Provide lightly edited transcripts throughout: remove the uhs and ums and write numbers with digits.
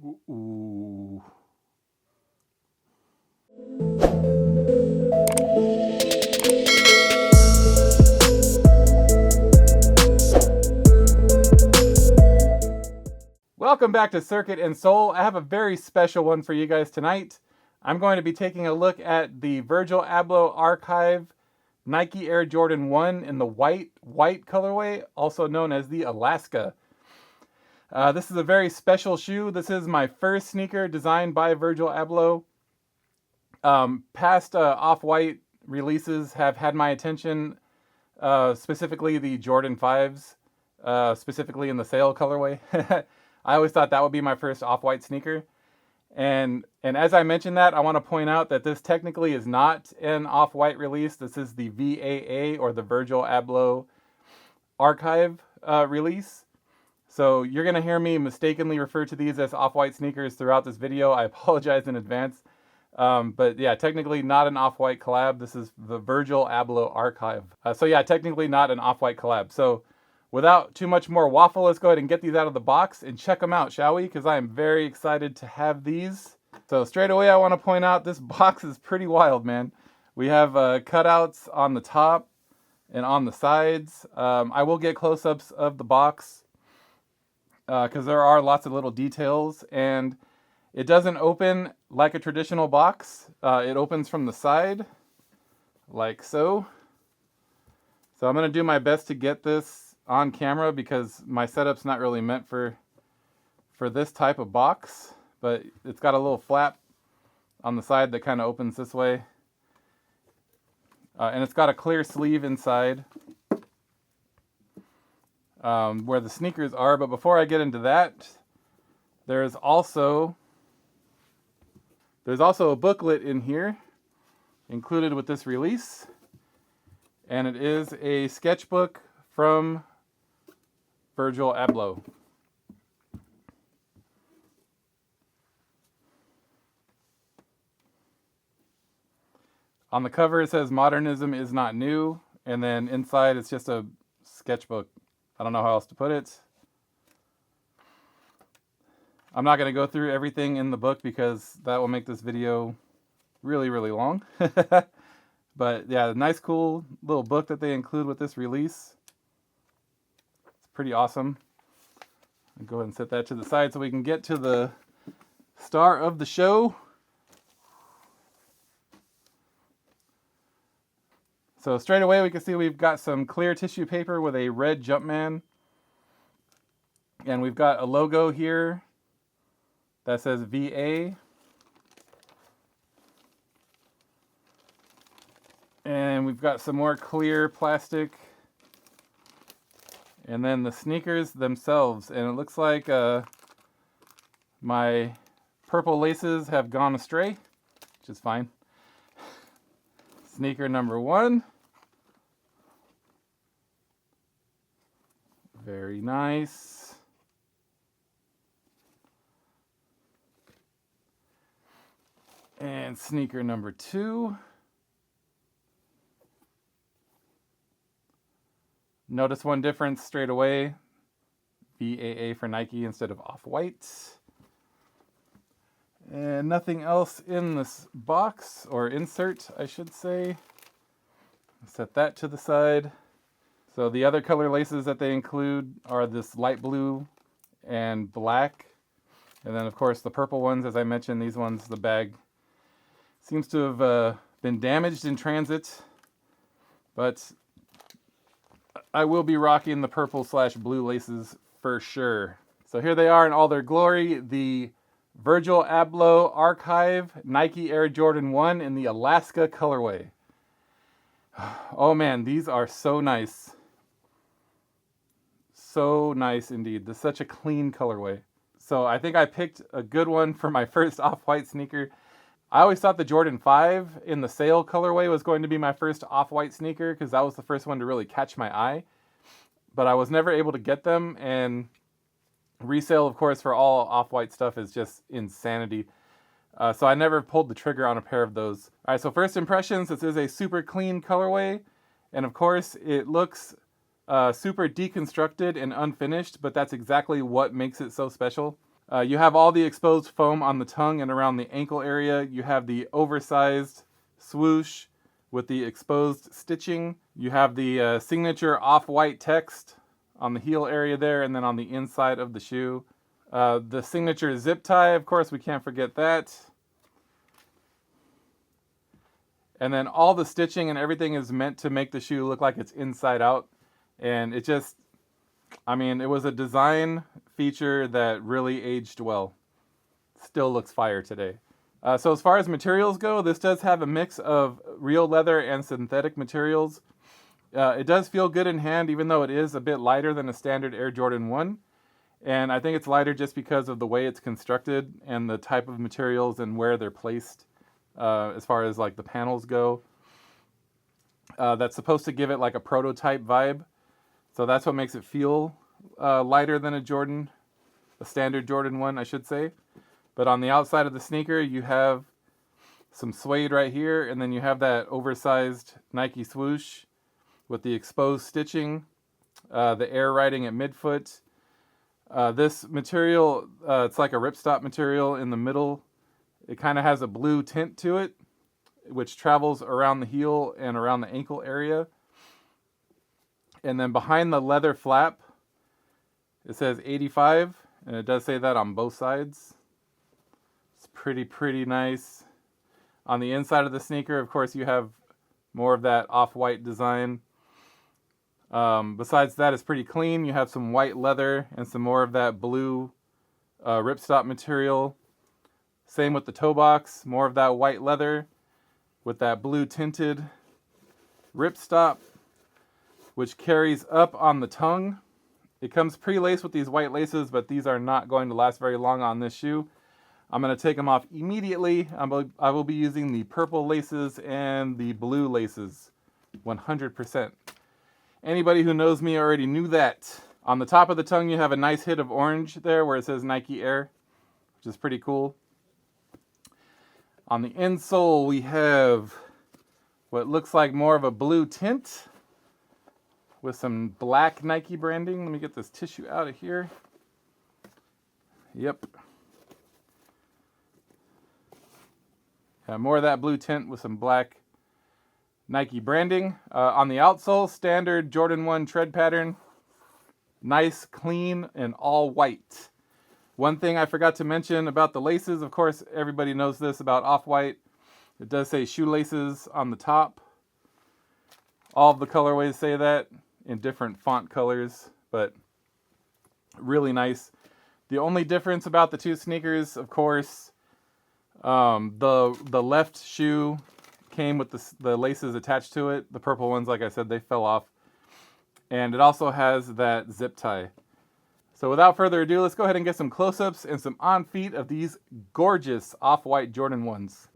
Ooh. Welcome back to Circuit and Soul. I have a very special one for you guys tonight. I'm going to be taking a look at the Virgil Abloh Archive Nike Air Jordan 1 in the white colorway, also known as the Alaska. This is a very special shoe. This is my first sneaker designed by Virgil Abloh. Past off-white releases have had my attention, specifically the Jordan 5s, specifically in the sail colorway. I always thought that would be my first off-white sneaker. And as I mentioned that, I want to point out that this technically is not an off-white release. This is the VAA, or the Virgil Abloh Archive release. So you're going to hear me mistakenly refer to these as off-white sneakers throughout this video. I apologize in advance. But yeah, technically not an off-white collab. This is the Virgil Abloh Archive. So yeah, technically not an off-white collab. So without too much more waffle, let's go ahead and get these out of the box and check them out, shall we? Because I am very excited to have these. So straight away, I want to point out this box is pretty wild, man. We have cutouts on the top and on the sides. I will get close-ups of the box because there are lots of little details, and it doesn't open like a traditional box. It opens from the side, like so. So I'm going to do my best to get this on camera because my setup's not really meant for this type of box, but it's got a little flap on the side that kind of opens this way. And it's got a clear sleeve inside where the sneakers are. But before I get into that, there's also a booklet in here included with this release, and it is a sketchbook from Virgil Abloh. On the cover it says "Modernism is not new," and then inside it's just a sketchbook. I don't know how else to put it. I'm not going to go through everything in the book because that will make this video really, really long. But yeah, nice cool little book that they include with this release. It's pretty awesome. I'll go ahead and set that to the side so we can get to the star of the show. So straight away we can see we've got some clear tissue paper with a red Jumpman. And we've got a logo here that says VA. And we've got some more clear plastic. And then the sneakers themselves. And it looks like my purple laces have gone astray, which is fine. Sneaker number 1. Very nice. And sneaker number 2. Notice one difference straight away. VAA for Nike instead of off-white. And nothing else in this box, or insert, I should say. Set that to the side. So the other color laces that they include are this light blue and black. And then, of course, the purple ones, as I mentioned, these ones, the bag seems to have been damaged in transit. But I will be rocking the purple/blue laces for sure. So here they are in all their glory. The Virgil Abloh Archive Nike Air Jordan 1 in the Alaska colorway. Oh man, these are so nice. So nice indeed. This is such a clean colorway. So I think I picked a good one for my first off-white sneaker. I always thought the Jordan 5 in the sail colorway was going to be my first off-white sneaker because that was the first one to really catch my eye. But I was never able to get them, and resale, of course, for all off-white stuff is just insanity. So I never pulled the trigger on a pair of those. All right, so first impressions, this is a super clean colorway. And of course, it looks super deconstructed and unfinished, but that's exactly what makes it so special. You have all the exposed foam on the tongue and around the ankle area. You have the oversized swoosh with the exposed stitching. You have the signature off-white text on the heel area there and then on the inside of the shoe. The signature zip tie, of course, we can't forget that. And then all the stitching and everything is meant to make the shoe look like it's inside out. And it just, I mean, it was a design feature that really aged well. Still looks fire today. So as far as materials go, this does have a mix of real leather and synthetic materials. It does feel good in hand, even though it is a bit lighter than a standard Air Jordan 1. And I think it's lighter just because of the way it's constructed and the type of materials and where they're placed as far as like the panels go. That's supposed to give it like a prototype vibe. So that's what makes it feel lighter than a standard Jordan 1, I should say. But on the outside of the sneaker, you have some suede right here, and then you have that oversized Nike swoosh with the exposed stitching, the air writing at midfoot. This material, it's like a ripstop material in the middle. It kind of has a blue tint to it, which travels around the heel and around the ankle area. And then behind the leather flap, it says 85, and it does say that on both sides. It's pretty nice. On the inside of the sneaker, of course, you have more of that off-white design. Besides that, it's pretty clean. You have some white leather and some more of that blue ripstop material. Same with the toe box, more of that white leather with that blue tinted ripstop, which carries up on the tongue. It comes pre-laced with these white laces, but these are not going to last very long on this shoe. I'm going to take them off immediately. I will be using the purple laces and the blue laces, 100%. Anybody who knows me already knew that. On the top of the tongue, you have a nice hit of orange there where it says Nike Air, which is pretty cool. On the insole, we have what looks like more of a blue tint with some black Nike branding. Let me get this tissue out of here. Yep. Have more of that blue tint with some black Nike branding. On the outsole, standard Jordan 1 tread pattern. Nice, clean, and all white. One thing I forgot to mention about the laces, of course, everybody knows this about Off-White. It does say shoelaces on the top. All of the colorways say that in different font colors, but really nice. The only difference about the two sneakers, of course, the left shoe came with the laces attached to it. The purple ones, like I said, they fell off. And it also has that zip tie. So without further ado, let's go ahead and get some close-ups and some on feet of these gorgeous Off-White Jordan 1s.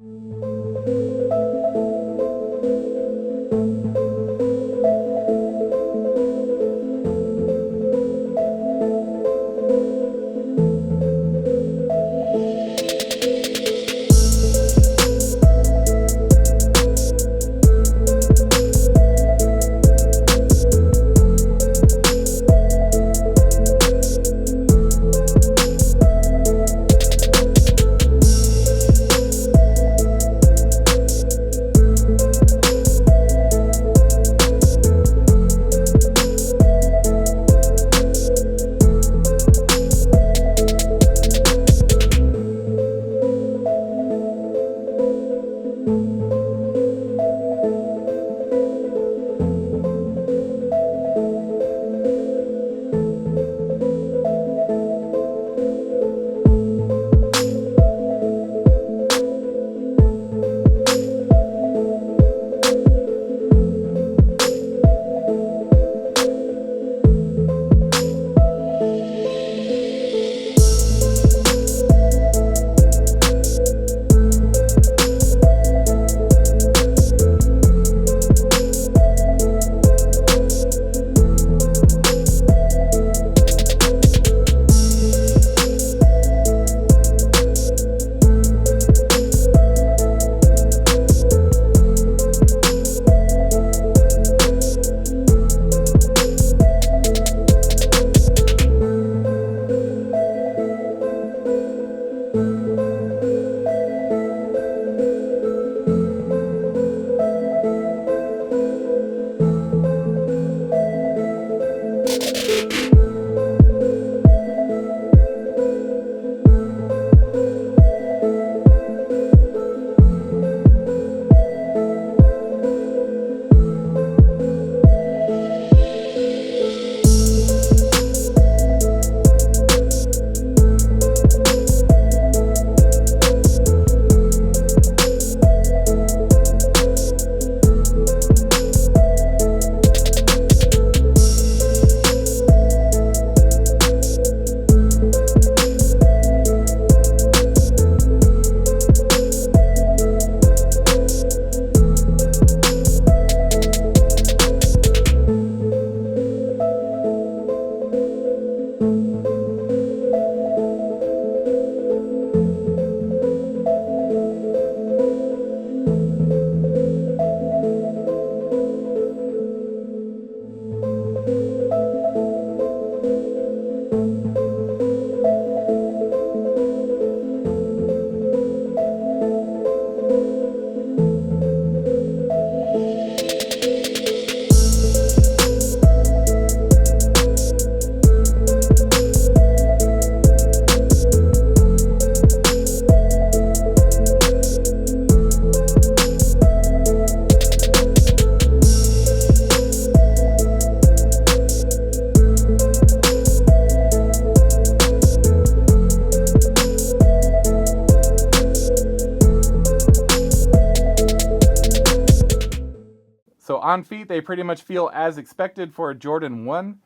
So on feet, they pretty much feel as expected for a Jordan 1.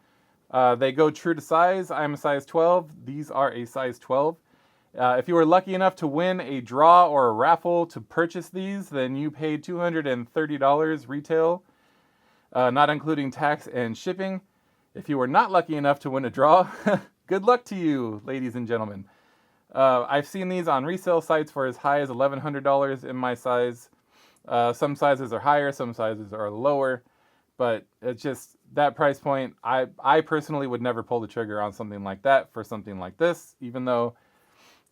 They go true to size. I'm a size 12. These are a size 12. If you were lucky enough to win a draw or a raffle to purchase these, then you paid $230 retail, not including tax and shipping. If you were not lucky enough to win a draw, good luck to you, ladies and gentlemen. I've seen these on resale sites for as high as $1,100 in my size. Some sizes are higher, some sizes are lower, but it's just that price point. I personally would never pull the trigger on something like that for something like this, even though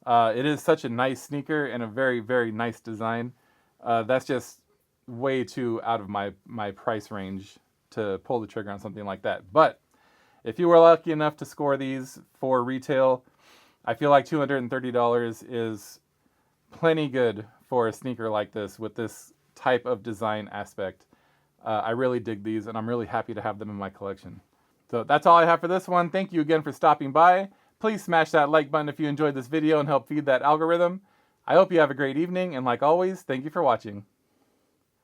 it is such a nice sneaker and a very, very nice design. That's just way too out of my price range to pull the trigger on something like that. But if you were lucky enough to score these for retail, I feel like $230 is plenty good for a sneaker like this with this type of design aspect. I really dig these, and I'm really happy to have them in my collection. So that's all I have for this one. Thank you again for stopping by. Please smash that like button if you enjoyed this video and help feed that algorithm. I hope you have a great evening, and like always, thank you for watching.